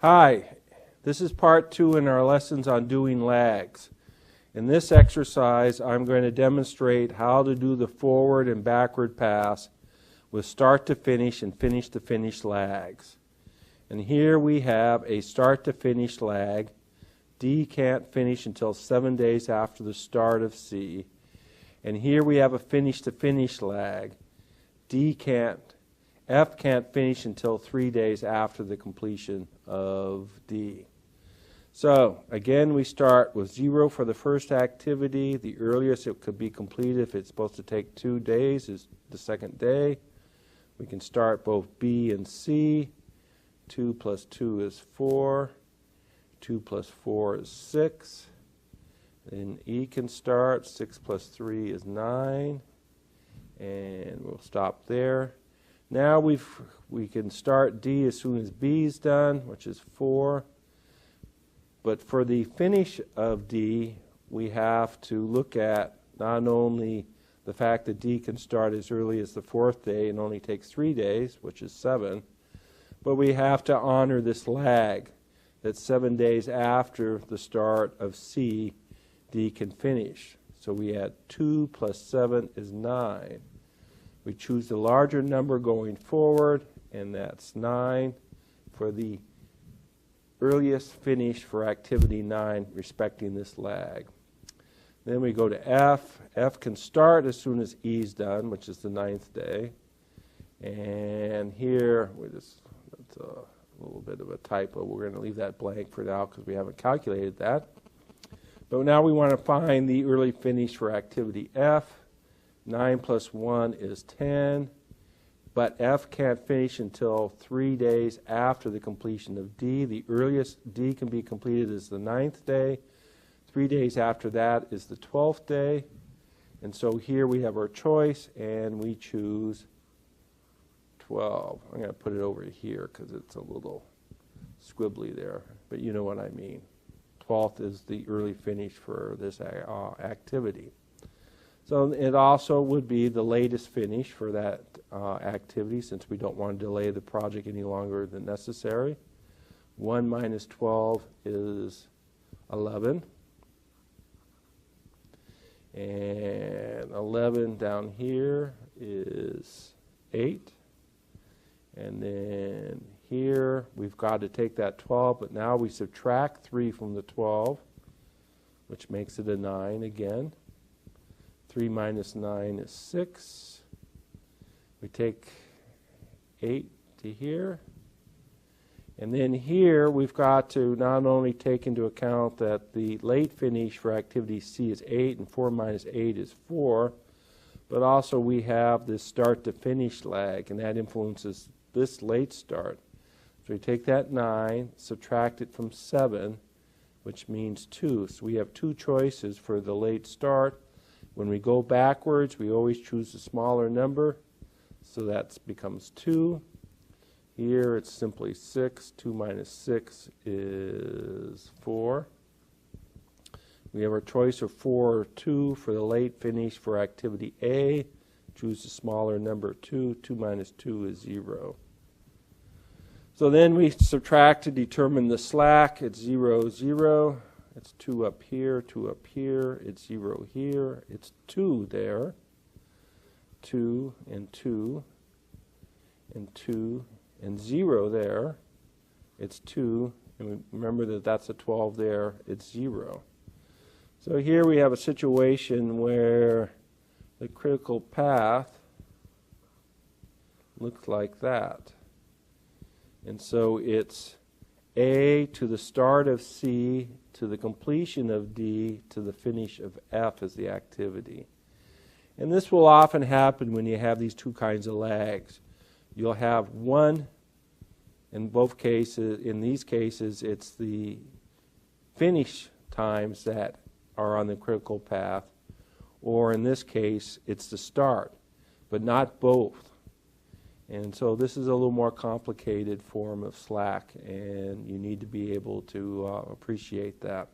Hi, this is part 2 in our lessons on doing lags. In this exercise, I'm going to demonstrate how to do the forward and backward pass with start to finish and finish to finish lags. And here we have a start to finish lag. D can't finish until 7 days after the start of C. And here we have a finish to finish lag. F can't finish until 3 days after the completion of D. So again, we start with 0 for the first activity. The earliest it could be completed, if it's supposed to take 2 days, is the second day. We can start both B and C. 2 plus 2 is 4. 2 plus 4 is 6. Then E can start. 6 plus 3 is 9. And we'll stop there. Now we can start D as soon as B is done, which is 4. But for the finish of D, we have to look at not only the fact that D can start as early as the 4th day and only takes 3 days, which is 7, but we have to honor this lag that 7 days after the start of C, D can finish. So we add 2 plus 7 is 9. We choose the larger number going forward, and that's 9 for the earliest finish for activity 9, respecting this lag. Then we go to F. F can start as soon as E is done, which is the 9th day. And here, that's a little bit of a typo. We're going to leave that blank for now because we haven't calculated that. But now we want to find the early finish for activity F. 9 plus 1 is 10. But F can't finish until 3 days after the completion of D. The earliest D can be completed is the 9th day. 3 days after that is the 12th day. And so here we have our choice, and we choose 12. I'm going to put it over here because it's a little squibbly there, but you know what I mean. 12th is the early finish for this activity. So it also would be the latest finish for that activity, since we don't want to delay the project any longer than necessary. 1 minus 12 is 11. And 11 down here is 8. And then here we've got to take that 12, but now we subtract 3 from the 12, which makes it a 9 again. 3 minus 9 is 6. We take 8 to here. And then here we've got to not only take into account that the late finish for activity C is 8 and 4 minus 8 is 4, but also we have this start to finish lag, and that influences this late start. So we take that 9, subtract it from 7, which means 2. So we have 2 choices for the late start. When we go backwards, we always choose a smaller number, so that becomes 2. Here it's simply 6. 2 minus 6 is 4. We have our choice of 4 or 2 for the late finish for activity A. Choose a smaller number, 2. 2 minus 2 is 0. So then we subtract to determine the slack. It's 0, 0. It's 2 up here, 2 up here. It's 0 here. It's 2 there. 2 and 2 and 2 and 0 there. It's 2. And remember that that's a 12 there. It's 0. So here we have a situation where the critical path looks like that. And so it's A to the start of C to the completion of D to the finish of F as the activity. And this will often happen when you have these 2 kinds of lags. You'll have one, in both cases, in these cases, it's the finish times that are on the critical path, or in this case, it's the start, but not both. And so this is a little more complicated form of slack, and you need to be able to appreciate that.